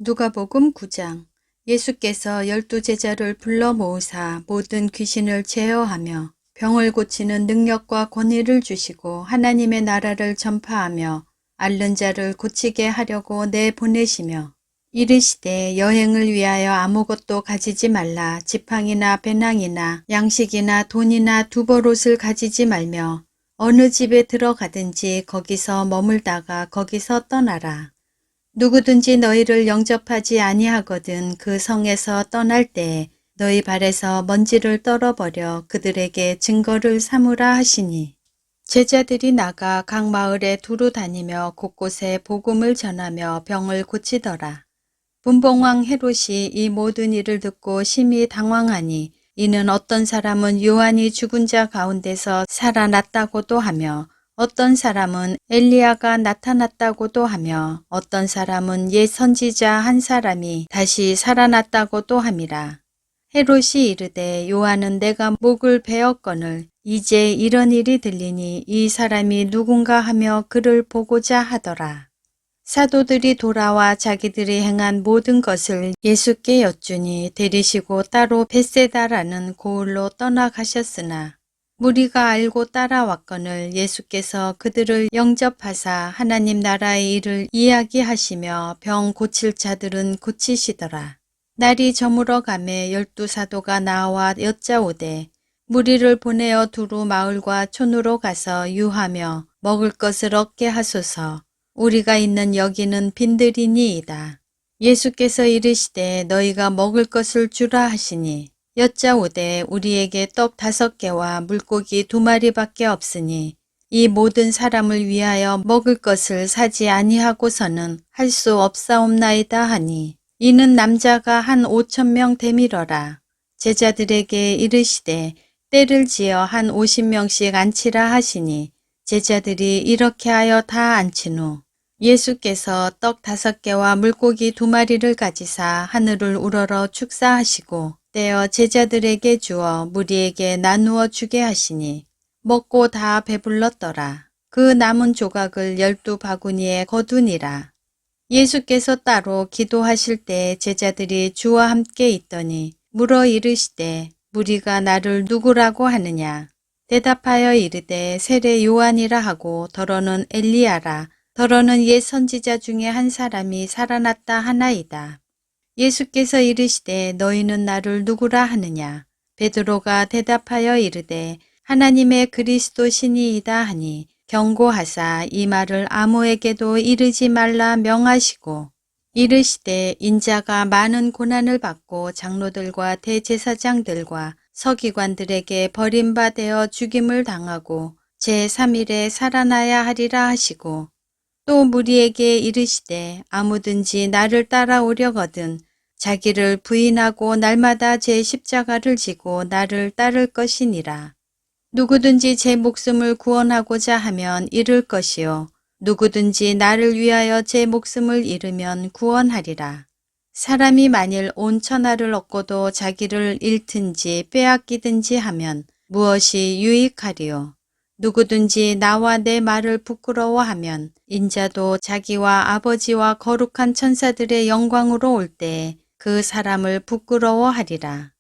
누가복음 9장. 예수께서 12제자를 불러 모으사 모든 귀신을 제어하며 병을 고치는 능력과 권위를 주시고 하나님의 나라를 전파하며 앓는 자를 고치게 하려고 내보내시며 이르시되 여행을 위하여 아무것도 가지지 말라. 지팡이나 배낭이나 양식이나 돈이나 두벌옷을 가지지 말며 어느 집에 들어가든지 거기서 머물다가 거기서 떠나라. 누구든지 너희를 영접하지 아니하거든 그 성에서 떠날 때 너희 발에서 먼지를 떨어버려 그들에게 증거를 삼으라 하시니, 제자들이 나가 각 마을에 두루 다니며 곳곳에 복음을 전하며 병을 고치더라. 분봉왕 헤롯이 이 모든 일을 듣고 심히 당황하니, 이는 어떤 사람은 요한이 죽은 자 가운데서 살아났다고도 하며 어떤 사람은 엘리야가 나타났다고도 하며 어떤 사람은 옛 선지자 한 사람이 다시 살아났다고도 함이라. 헤롯이 이르되 요한은 내가 목을 베었거늘 이제 이런 일이 들리니 이 사람이 누군가 하며 그를 보고자 하더라. 사도들이 돌아와 자기들이 행한 모든 것을 예수께 여쭈니 데리시고 따로 벳세다라는 고을로 떠나가셨으나 무리가 알고 따라왔거늘 예수께서 그들을 영접하사 하나님 나라의 일을 이야기하시며 병 고칠 자들은 고치시더라. 날이 저물어 가매 12사도가 나와 여짜오되 무리를 보내어 두루 마을과 촌으로 가서 유하며 먹을 것을 얻게 하소서. 우리가 있는 여기는 빈들이니이다. 예수께서 이르시되 너희가 먹을 것을 주라 하시니 여짜오되 우리에게 떡 5개와 물고기 2마리밖에 없으니 이 모든 사람을 위하여 먹을 것을 사지 아니하고서는 할 수 없사옵나이다 하니, 이는 남자가 한 5,000명 되밀어라. 제자들에게 이르시되 때를 지어 한 50명씩 앉히라 하시니 제자들이 이렇게 하여 다 앉힌 후 예수께서 떡 5개와 물고기 2마리를 가지사 하늘을 우러러 축사하시고 떼어 제자들에게 주어 무리에게 나누어 주게 하시니 먹고 다 배불렀더라. 그 남은 조각을 12바구니에 거두니라. 예수께서 따로 기도하실 때 제자들이 주와 함께 있더니 물어 이르시되 무리가 나를 누구라고 하느냐. 대답하여 이르되 세례 요한이라 하고 더러는 엘리야라. 더러는 옛 선지자 중에 한 사람이 살아났다 하나이다. 예수께서 이르시되 너희는 나를 누구라 하느냐. 베드로가 대답하여 이르되 하나님의 그리스도시니이다 하니 경고하사 이 말을 아무에게도 이르지 말라 명하시고 이르시되 인자가 많은 고난을 받고 장로들과 대제사장들과 서기관들에게 버림받아 죽임을 당하고 제3일에 살아나야 하리라 하시고 또 무리에게 이르시되 아무든지 나를 따라오려거든 자기를 부인하고 날마다 제 십자가를 지고 나를 따를 것이니라. 누구든지 제 목숨을 구원하고자 하면 잃을 것이요 누구든지 나를 위하여 제 목숨을 잃으면 구원하리라. 사람이 만일 온 천하를 얻고도 자기를 잃든지 빼앗기든지 하면 무엇이 유익하리요. 누구든지 나와 내 말을 부끄러워하면 인자도 자기와 아버지와 거룩한 천사들의 영광으로 올 때 그 사람을 부끄러워하리라.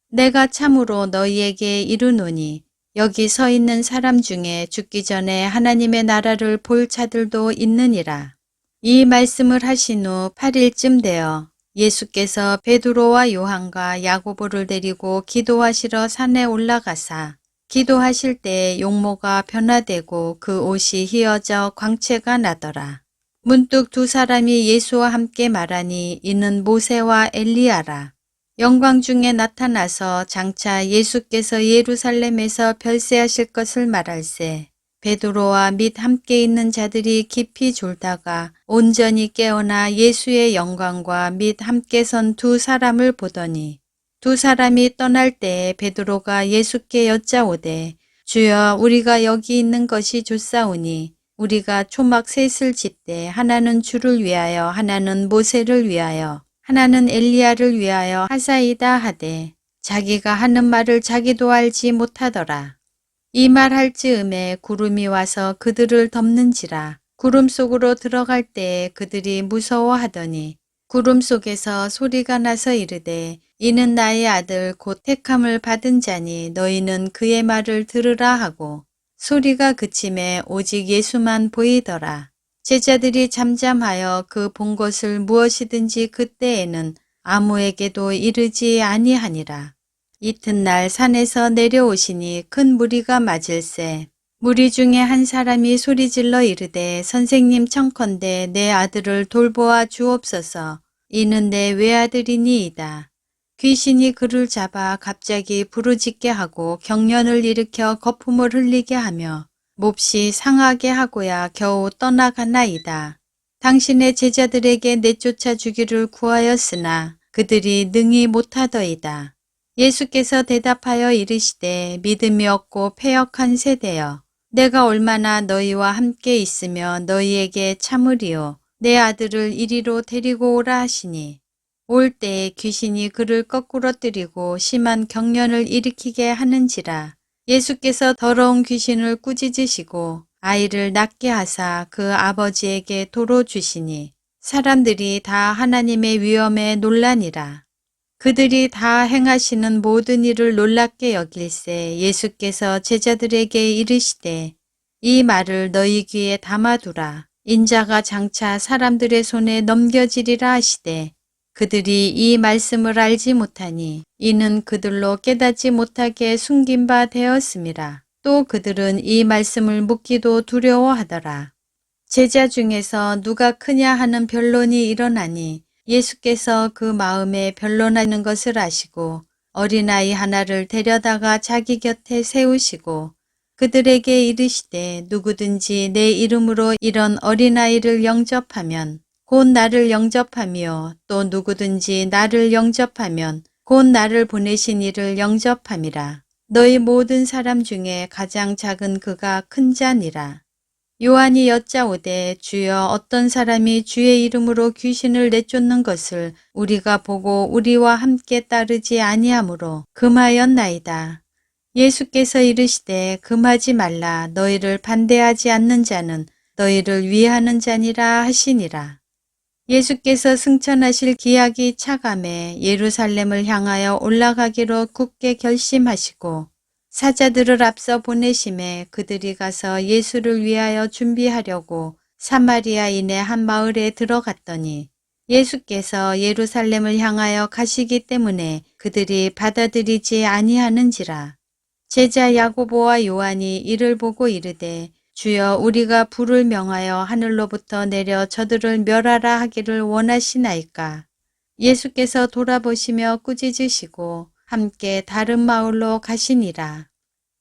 내가 참으로 너희에게 이르노니 여기 서 있는 사람 중에 죽기 전에 하나님의 나라를 볼 자들도 있느니라. 이 말씀을 하신 후 8일쯤 되어 예수께서 베드로와 요한과 야고보를 데리고 기도하시러 산에 올라가사 기도하실 때 용모가 변화되고 그 옷이 휘어져 광채가 나더라. 문득 2사람이 예수와 함께 말하니 이는 모세와 엘리야라. 영광 중에 나타나서 장차 예수께서 예루살렘에서 별세하실 것을 말할세. 베드로와 및 함께 있는 자들이 깊이 졸다가 온전히 깨어나 예수의 영광과 및 함께 선 2사람을 보더니 2사람이 떠날 때 베드로가 예수께 여짜오되 주여 우리가 여기 있는 것이 좋사오니 우리가 초막 셋을 짓되 하나는 주를 위하여 하나는 모세를 위하여 하나는 엘리야를 위하여 하사이다 하되 자기가 하는 말을 자기도 알지 못하더라. 이 말할 즈음에 구름이 와서 그들을 덮는지라. 구름 속으로 들어갈 때에 그들이 무서워하더니 구름 속에서 소리가 나서 이르되 이는 나의 아들 곧 택함을 받은 자니 너희는 그의 말을 들으라 하고 소리가 그침에 오직 예수만 보이더라. 제자들이 잠잠하여 그 본 것을 무엇이든지 그때에는 아무에게도 이르지 아니하니라. 이튿날 산에서 내려오시니 큰 무리가 맞을세. 무리 중에 한 사람이 소리질러 이르되 선생님 청컨대 내 아들을 돌보아 주옵소서. 이는 내 외아들이니이다. 귀신이 그를 잡아 갑자기 부르짖게 하고 경련을 일으켜 거품을 흘리게 하며 몹시 상하게 하고야 겨우 떠나가나이다. 당신의 제자들에게 내쫓아 주기를 구하였으나 그들이 능히 못하더이다. 예수께서 대답하여 이르시되 믿음이 없고 패역한 세대여 내가 얼마나 너희와 함께 있으며 너희에게 참으리요 내 아들을 이리로 데리고 오라 하시니 올 때에 귀신이 그를 거꾸러뜨리고 심한 경련을 일으키게 하는지라. 예수께서 더러운 귀신을 꾸짖으시고 아이를 낫게 하사 그 아버지에게 도로 주시니 사람들이 다 하나님의 위엄에 놀라니라. 그들이 다 행하시는 모든 일을 놀랍게 여길세 예수께서 제자들에게 이르시되 이 말을 너희 귀에 담아두라. 인자가 장차 사람들의 손에 넘겨지리라 하시되 그들이 이 말씀을 알지 못하니 이는 그들로 깨닫지 못하게 숨긴 바 되었음이라. 또 그들은 이 말씀을 묻기도 두려워하더라. 제자 중에서 누가 크냐 하는 변론이 일어나니 예수께서 그 마음에 변론하는 것을 아시고 어린아이 하나를 데려다가 자기 곁에 세우시고 그들에게 이르시되 누구든지 내 이름으로 이런 어린아이를 영접하면 곧 나를 영접하며 또 누구든지 나를 영접하면 곧 나를 보내신 이를 영접함이라. 너희 모든 사람 중에 가장 작은 그가 큰 자니라. 요한이 여짜오되 주여 어떤 사람이 주의 이름으로 귀신을 내쫓는 것을 우리가 보고 우리와 함께 따르지 아니하므로 금하였나이다. 예수께서 이르시되 금하지 말라. 너희를 반대하지 않는 자는 너희를 위하는 자니라 하시니라. 예수께서 승천하실 기약이 차감해 예루살렘을 향하여 올라가기로 굳게 결심하시고 사자들을 앞서 보내심에 그들이 가서 예수를 위하여 준비하려고 사마리아인의 한 마을에 들어갔더니 예수께서 예루살렘을 향하여 가시기 때문에 그들이 받아들이지 아니하는지라. 제자 야고보와 요한이 이를 보고 이르되 주여 우리가 불을 명하여 하늘로부터 내려 저들을 멸하라 하기를 원하시나이까. 예수께서 돌아보시며 꾸짖으시고 함께 다른 마을로 가시니라.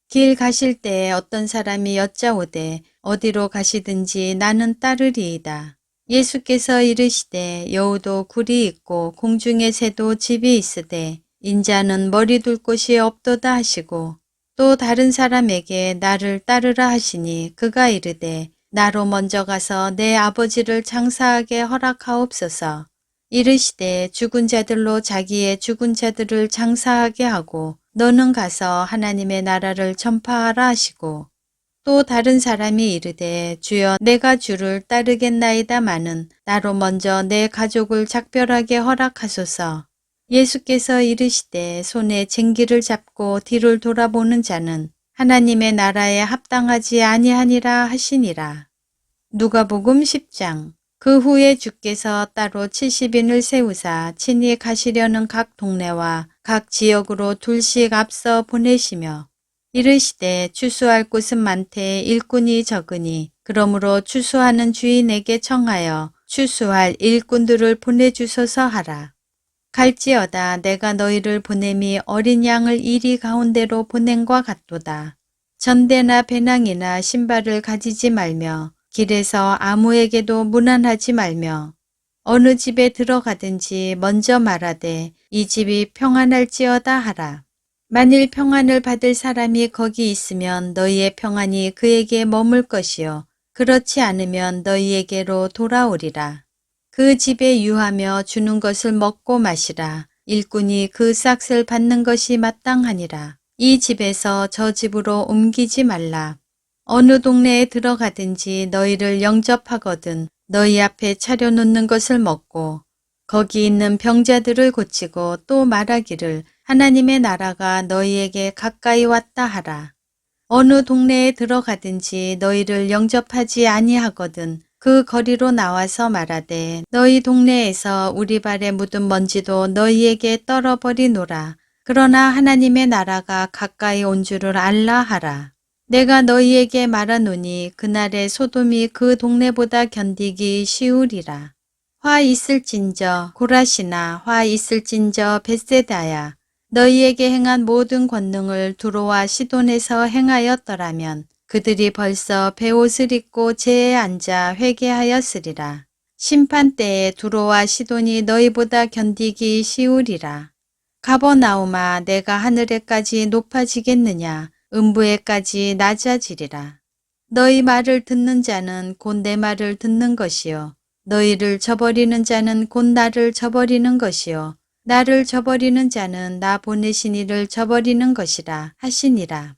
길 가실 때에 어떤 사람이 여짜오되 어디로 가시든지 나는 따르리이다. 예수께서 이르시되 여우도 굴이 있고 공중의 새도 집이 있으되 인자는 머리 둘 곳이 없도다 하시고 또 다른 사람에게 나를 따르라 하시니 그가 이르되 나로 먼저 가서 내 아버지를 장사하게 허락하옵소서. 이르시되 죽은 자들로 자기의 죽은 자들을 장사하게 하고 너는 가서 하나님의 나라를 전파하라 하시고 또 다른 사람이 이르되 주여 내가 주를 따르겠나이다마는 나로 먼저 내 가족을 작별하게 허락하소서. 예수께서 이르시되 손에 쟁기를 잡고 뒤를 돌아보는 자는 하나님의 나라에 합당하지 아니하니라 하시니라. 누가복음 10장. 그 후에 주께서 따로 70인을 세우사 친히 가시려는 각 동네와 각 지역으로 둘씩 앞서 보내시며 이르시되 추수할 곳은 많되 일꾼이 적으니 그러므로 추수하는 주인에게 청하여 추수할 일꾼들을 보내주소서 하라. 갈지어다 내가 너희를 보냄이 어린 양을 이리 가운데로 보냄과 같도다. 전대나 배낭이나 신발을 가지지 말며 길에서 아무에게도 문안하지 말며 어느 집에 들어가든지 먼저 말하되 이 집이 평안할지어다 하라. 만일 평안을 받을 사람이 거기 있으면 너희의 평안이 그에게 머물 것이요 그렇지 않으면 너희에게로 돌아오리라. 그 집에 유하며 주는 것을 먹고 마시라. 일꾼이 그 싹을 받는 것이 마땅하니라. 이 집에서 저 집으로 옮기지 말라. 어느 동네에 들어가든지 너희를 영접하거든 너희 앞에 차려놓는 것을 먹고 거기 있는 병자들을 고치고 또 말하기를 하나님의 나라가 너희에게 가까이 왔다 하라. 어느 동네에 들어가든지 너희를 영접하지 아니하거든 그 거리로 나와서 말하되 너희 동네에서 우리 발에 묻은 먼지도 너희에게 떨어버리노라. 그러나 하나님의 나라가 가까이 온 줄을 알라 하라. 내가 너희에게 말하노니 그날에 소돔이 그 동네보다 견디기 쉬우리라. 화 있을진저 고라시나 화 있을진저 벳세다야. 너희에게 행한 모든 권능을 두로와 시돈에서 행하였더라면 그들이 벌써 베옷을 입고 제에 앉아 회개하였으리라. 심판 때에 두로와 시돈이 너희보다 견디기 쉬우리라. 가버나움아 내가 하늘에까지 높아지겠느냐 음부에까지 낮아지리라. 너희 말을 듣는 자는 곧 내 말을 듣는 것이요 너희를 저버리는 자는 곧 나를 저버리는 것이요 나를 저버리는 자는 나 보내신 이를 저버리는 것이라 하시니라.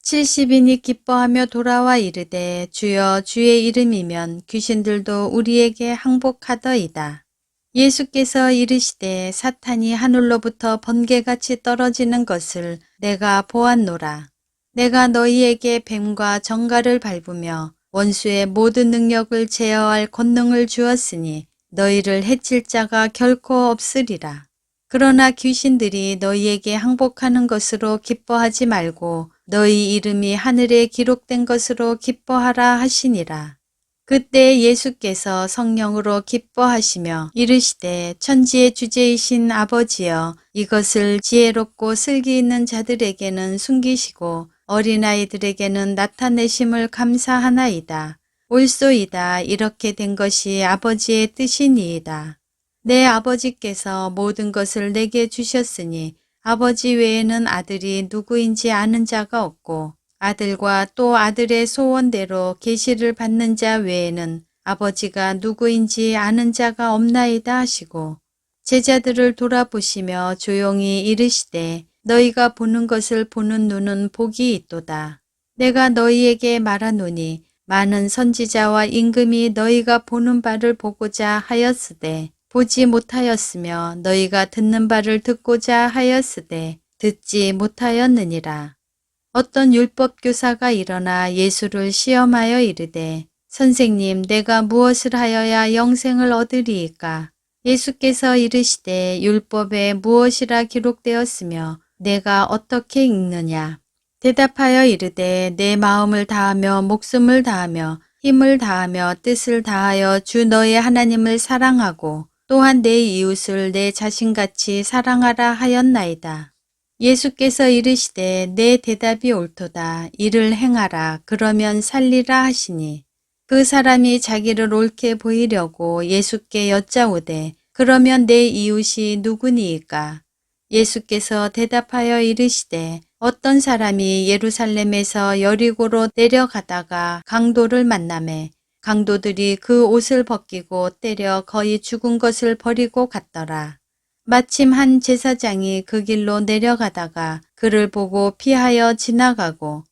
70인이 기뻐하며 돌아와 이르되 주여 주의 이름이면 귀신들도 우리에게 항복하더이다. 예수께서 이르시되 사탄이 하늘로부터 번개같이 떨어지는 것을 내가 보았노라. 내가 너희에게 뱀과 정갈을 밟으며 원수의 모든 능력을 제어할 권능을 주었으니 너희를 해칠 자가 결코 없으리라. 그러나 귀신들이 너희에게 항복하는 것으로 기뻐하지 말고 너희 이름이 하늘에 기록된 것으로 기뻐하라 하시니라. 그때 예수께서 성령으로 기뻐하시며 이르시되 천지의 주제이신 아버지여 이것을 지혜롭고 슬기 있는 자들에게는 숨기시고 어린아이들에게는 나타내심을 감사하나이다. 옳소이다. 이렇게 된 것이 아버지의 뜻이니이다. 내 아버지께서 모든 것을 내게 주셨으니 아버지 외에는 아들이 누구인지 아는 자가 없고 아들과 또 아들의 소원대로 계시를 받는 자 외에는 아버지가 누구인지 아는 자가 없나이다 하시고 제자들을 돌아보시며 조용히 이르시되 너희가 보는 것을 보는 눈은 복이 있도다. 내가 너희에게 말하노니 많은 선지자와 임금이 너희가 보는 바를 보고자 하였으되 보지 못하였으며 너희가 듣는 바를 듣고자 하였으되 듣지 못하였느니라. 어떤 율법 교사가 일어나 예수를 시험하여 이르되 선생님 내가 무엇을 하여야 영생을 얻으리이까? 예수께서 이르시되 율법에 무엇이라 기록되었으며 내가 어떻게 읽느냐? 대답하여 이르되 내 마음을 다하며 목숨을 다하며 힘을 다하며 뜻을 다하여 주 너의 하나님을 사랑하고 또한 내 이웃을 내 자신같이 사랑하라 하였나이다. 예수께서 이르시되 내 대답이 옳도다. 이를 행하라. 그러면 살리라 하시니 그 사람이 자기를 옳게 보이려고 예수께 여짜오되 그러면 내 이웃이 누구니이까? 예수께서 대답하여 이르시되 어떤 사람이 예루살렘에서 여리고로 내려가다가 강도를 만나매 강도들이 그 옷을 벗기고 때려 거의 죽은 것을 버리고 갔더라. 마침 한 제사장이 그 길로 내려가다가 그를 보고 피하여 지나가고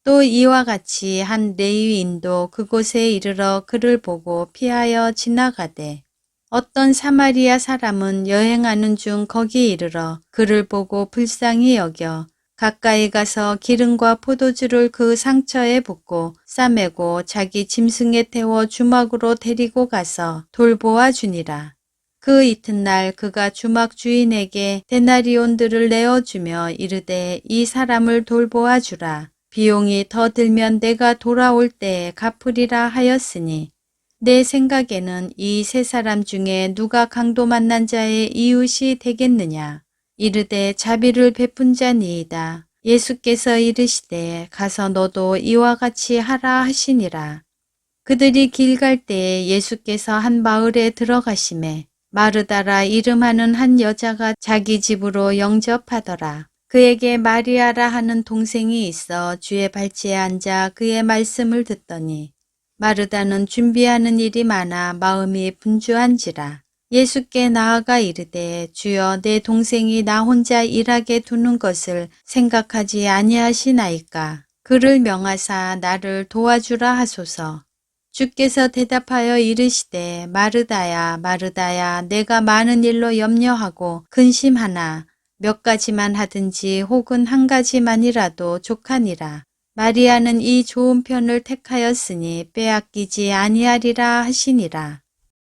또 이와 같이 한 레위인도 그곳에 이르러 그를 보고 피하여 지나가되 어떤 사마리아 사람은 여행하는 중 거기 이르러 그를 보고 불쌍히 여겨 가까이 가서 기름과 포도주를 그 상처에 붓고 싸매고 자기 짐승에 태워 주막으로 데리고 가서 돌보아 주니라. 그 이튿날 그가 주막 주인에게 데나리온들을 내어주며 이르되 이 사람을 돌보아 주라. 비용이 더 들면 내가 돌아올 때에 갚으리라 하였으니 내 생각에는 이 세 사람 중에 누가 강도 만난 자의 이웃이 되겠느냐. 이르되 자비를 베푼 자니이다. 예수께서 이르시되 가서 너도 이와 같이 하라 하시니라. 그들이 길 갈 때에 예수께서 한 마을에 들어가시매 마르다라 이름하는 한 여자가 자기 집으로 영접하더라. 그에게 마리아라 하는 동생이 있어 주의 발치에 앉아 그의 말씀을 듣더니 마르다는 준비하는 일이 많아 마음이 분주한지라. 예수께 나아가 이르되 주여 내 동생이 나 혼자 일하게 두는 것을 생각하지 아니하시나이까. 그를 명하사 나를 도와주라 하소서. 주께서 대답하여 이르시되 마르다야 마르다야 내가 많은 일로 염려하고 근심하나 몇 가지만 하든지 혹은 한 가지만이라도 족하니라. 마리아는 이 좋은 편을 택하였으니 빼앗기지 아니하리라 하시니라.